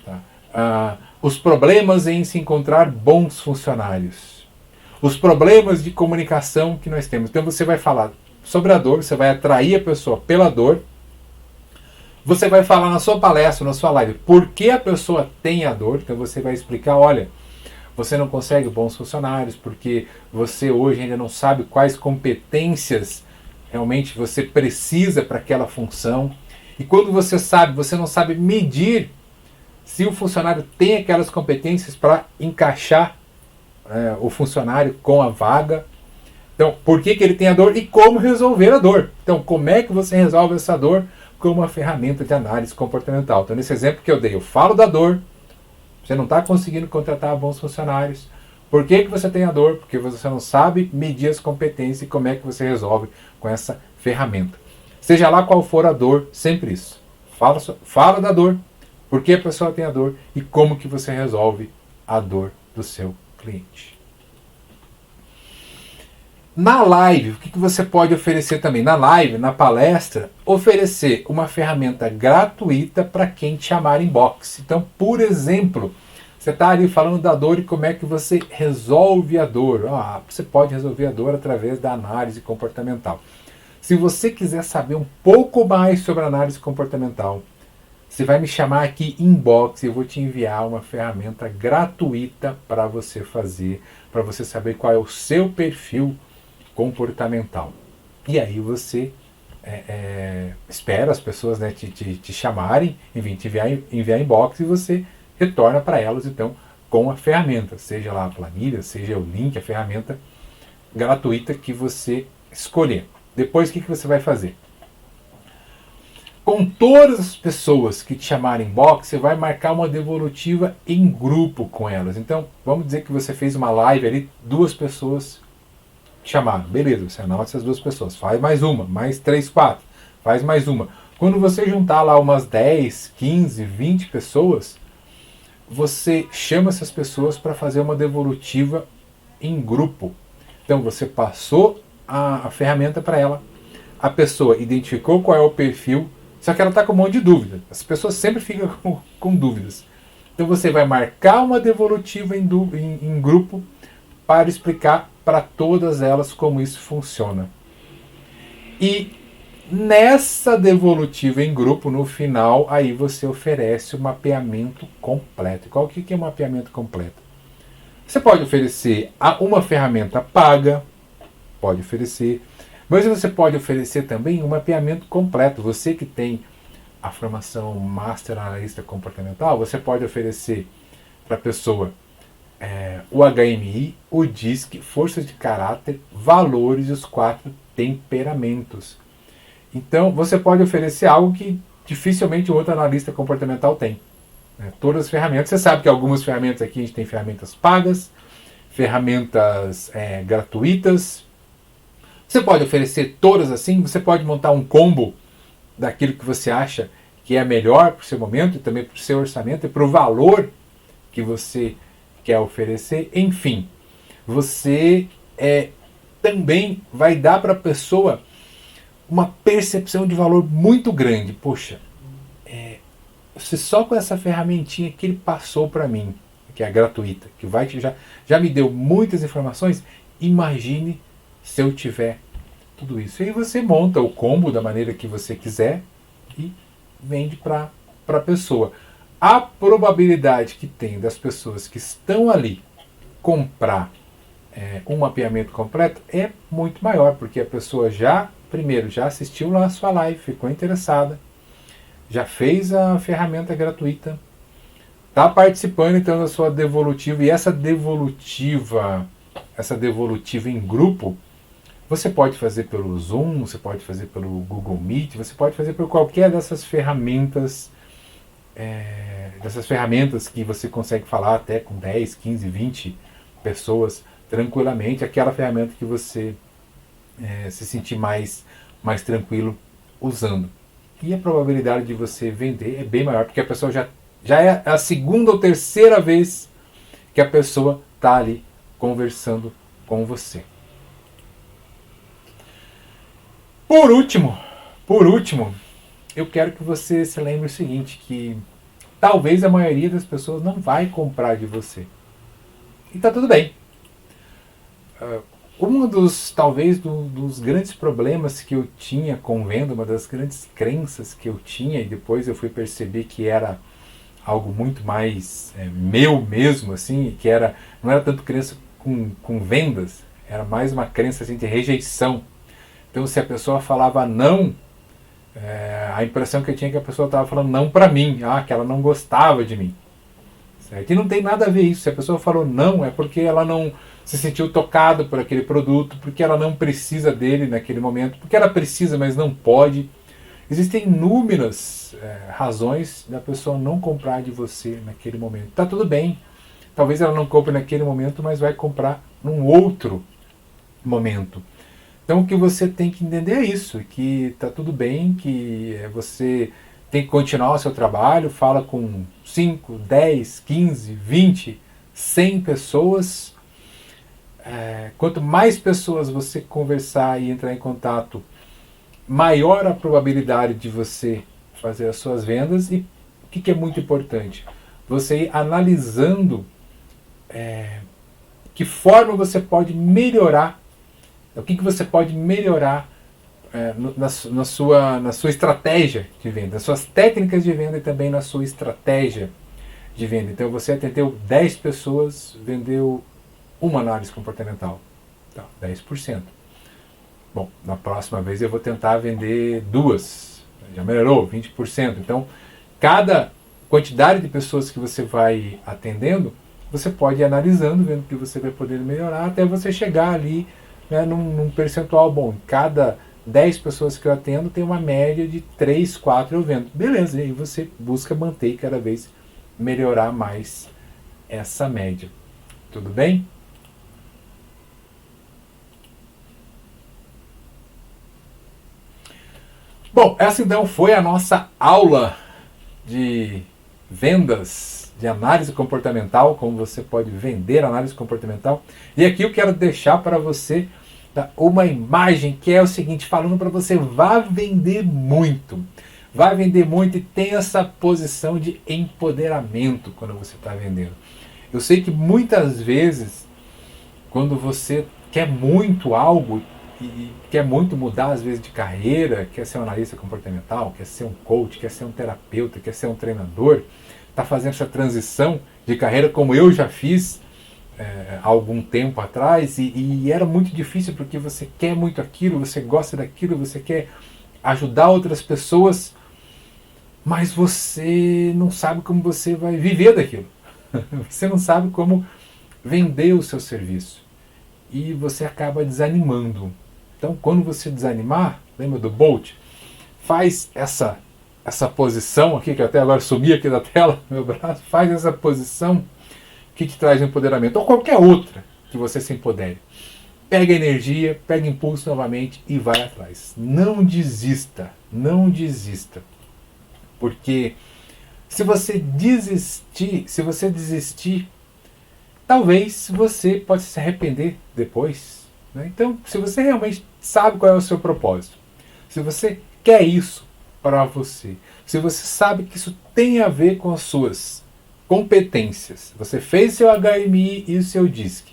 Tá? Os problemas em se encontrar bons funcionários. Os problemas de comunicação que nós temos. Então você vai falar sobre a dor, você vai atrair a pessoa pela dor. Você vai falar na sua palestra, na sua live, por que a pessoa tem a dor. Então você vai explicar, olha, você não consegue bons funcionários porque você hoje ainda não sabe quais competências realmente você precisa para aquela função. E quando você sabe, você não sabe medir se o funcionário tem aquelas competências para encaixar o funcionário com a vaga. Então, por que ele tem a dor e como resolver a dor? Então, como é que você resolve essa dor? Com uma ferramenta de análise comportamental. Então, nesse exemplo que eu dei, eu falo da dor, você não está conseguindo contratar bons funcionários. Por que você tem a dor? Porque você não sabe medir as competências e como é que você resolve com essa ferramenta. Seja lá qual for a dor, sempre isso. Fala da dor, por que a pessoa tem a dor e como que você resolve a dor do seu cliente. Na live, o que você pode oferecer também? Na live, na palestra, oferecer uma ferramenta gratuita para quem te chamar inbox. Então, por exemplo, você está ali falando da dor e como é que você resolve a dor. Você pode resolver a dor através da análise comportamental. Se você quiser saber um pouco mais sobre análise comportamental, você vai me chamar aqui inbox e eu vou te enviar uma ferramenta gratuita para você fazer, para você saber qual é o seu perfil comportamental. E aí você espera as pessoas, né, te chamarem, enfim, te enviar inbox e você retorna para elas então com a ferramenta, seja lá a planilha, seja o link, a ferramenta gratuita que você escolher. Depois o que você vai fazer? Com todas as pessoas que te chamarem inbox, você vai marcar uma devolutiva em grupo com elas. Então, vamos dizer que você fez uma live ali, 2 pessoas te chamaram. Beleza, você anota essas 2 pessoas. Faz mais uma, mais 3, 4. Faz mais uma. Quando você juntar lá umas 10, 15, 20 pessoas, você chama essas pessoas para fazer uma devolutiva em grupo. Então, você passou a ferramenta para ela, a pessoa identificou qual é o perfil, só que ela está com um monte de dúvida. As pessoas sempre ficam com dúvidas. Então você vai marcar uma devolutiva em grupo para explicar para todas elas como isso funciona. E nessa devolutiva em grupo, no final, aí você oferece o mapeamento completo. Qual que é o mapeamento completo? Você pode oferecer uma ferramenta paga, mas você pode oferecer também um mapeamento completo. Você que tem a formação Master Analista Comportamental, você pode oferecer para a pessoa o HMI, o DISC, forças de caráter, valores e os 4 temperamentos. Então, você pode oferecer algo que dificilmente outro analista comportamental tem. Todas as ferramentas. Você sabe que algumas ferramentas aqui a gente tem ferramentas pagas, ferramentas gratuitas. Você pode oferecer todas assim, você pode montar um combo daquilo que você acha que é melhor para o seu momento e também para o seu orçamento e para o valor que você quer oferecer. Enfim, você também vai dar para a pessoa uma percepção de valor muito grande. Poxa, você só com essa ferramentinha que ele passou para mim, que é gratuita, que já me deu muitas informações, imagine se eu tiver tudo isso. E aí você monta o combo da maneira que você quiser e vende para a pessoa. A probabilidade que tem das pessoas que estão ali comprar um mapeamento completo é muito maior, porque a pessoa primeiro já assistiu lá a sua live, ficou interessada, já fez a ferramenta gratuita, está participando então da sua devolutiva, e essa devolutiva em grupo, você pode fazer pelo Zoom, você pode fazer pelo Google Meet, você pode fazer por qualquer dessas ferramentas que você consegue falar até com 10, 15, 20 pessoas tranquilamente, aquela ferramenta que você se sentir mais tranquilo usando. E a probabilidade de você vender é bem maior, porque a pessoa já é a segunda ou terceira vez que a pessoa está ali conversando com você. Por último, eu quero que você se lembre o seguinte, que talvez a maioria das pessoas não vai comprar de você. E está tudo bem. Um dos grandes problemas que eu tinha com venda, uma das grandes crenças que eu tinha, e depois eu fui perceber que era algo muito mais meu mesmo, assim, que não era tanto crença com vendas, era mais uma crença assim, de rejeição. Então, se a pessoa falava não, a impressão que eu tinha é que a pessoa estava falando não para mim, que ela não gostava de mim. Certo? E não tem nada a ver isso. Se a pessoa falou não, é porque ela não se sentiu tocada por aquele produto, porque ela não precisa dele naquele momento, porque ela precisa, mas não pode. Existem inúmeras razões da pessoa não comprar de você naquele momento. Está tudo bem. Talvez ela não compre naquele momento, mas vai comprar num outro momento. Então o que você tem que entender é isso, que está tudo bem, que você tem que continuar o seu trabalho, fala com 5, 10, 15, 20, 100 pessoas. Quanto mais pessoas você conversar e entrar em contato, maior a probabilidade de você fazer as suas vendas. E o que é muito importante? Você ir analisando que forma você pode melhorar, o que você pode melhorar na sua estratégia de venda, nas suas técnicas de venda e também na sua estratégia de venda. Então você atendeu 10 pessoas, vendeu uma análise comportamental, então, 10%. Bom, na próxima vez eu vou tentar vender 2, já melhorou, 20%. Então, cada quantidade de pessoas que você vai atendendo, você pode ir analisando, vendo o que você vai poder melhorar, até você chegar ali num percentual bom. Cada 10 pessoas que eu atendo tem uma média de 3, 4 eu vendo. Beleza, e aí você busca manter cada vez melhorar mais essa média. Tudo bem? Bom, essa então foi a nossa aula de vendas, de análise comportamental, como você pode vender análise comportamental. E aqui eu quero deixar para você uma imagem que é o seguinte, falando para você, vá vender muito. Vai vender muito e tem essa posição de empoderamento quando você está vendendo. Eu sei que muitas vezes, quando você quer muito algo e quer muito mudar às vezes de carreira, quer ser um analista comportamental, quer ser um coach, quer ser um terapeuta, quer ser um treinador, está fazendo essa transição de carreira como eu já fiz há algum tempo atrás e era muito difícil porque você quer muito aquilo, você gosta daquilo, você quer ajudar outras pessoas, mas você não sabe como você vai viver daquilo. Você não sabe como vender o seu serviço. E você acaba desanimando. Então, quando você desanimar, lembra do Bolt? Faz essa posição aqui, que até agora sumi aqui da tela, meu braço, faz essa posição que te traz empoderamento, ou qualquer outra que você se empodere. Pega energia, pega impulso novamente e vai atrás. Não desista, não desista. Porque se você desistir, talvez você possa se arrepender depois. Né? Então, se você realmente sabe qual é o seu propósito, se você quer isso para você, se você sabe que isso tem a ver com as suas competências, você fez seu HMI e o seu DISC,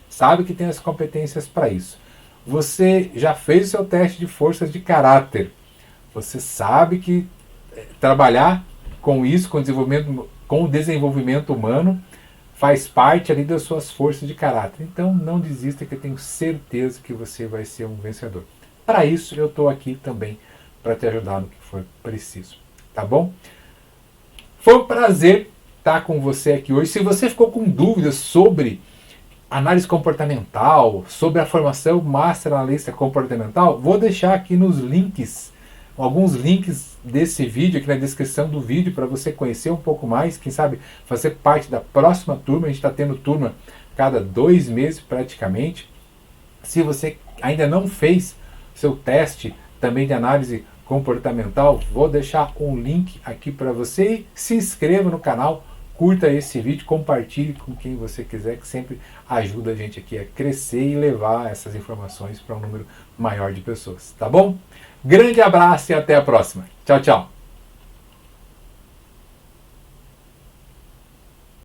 sabe que tem as competências para isso, você já fez o seu teste de forças de caráter, você sabe que trabalhar com isso, com o desenvolvimento humano, faz parte ali das suas forças de caráter. Então não desista, que eu tenho certeza que você vai ser um vencedor. Para isso eu estou aqui também para te ajudar no que for preciso. Tá bom? Foi um prazer estar com você aqui hoje. Se você ficou com dúvidas sobre análise comportamental, sobre a formação Master Analista Comportamental, vou deixar aqui nos links, alguns links desse vídeo aqui na descrição do vídeo para você conhecer um pouco mais, quem sabe fazer parte da próxima turma. A gente está tendo turma cada 2 meses praticamente. Se você ainda não fez seu teste também de análise comportamental, vou deixar um link aqui para você. Se inscreva no canal, curta esse vídeo, compartilhe com quem você quiser, que sempre ajuda a gente aqui a crescer e levar essas informações para um número maior de pessoas, tá bom? Grande abraço e até a próxima. Tchau, tchau.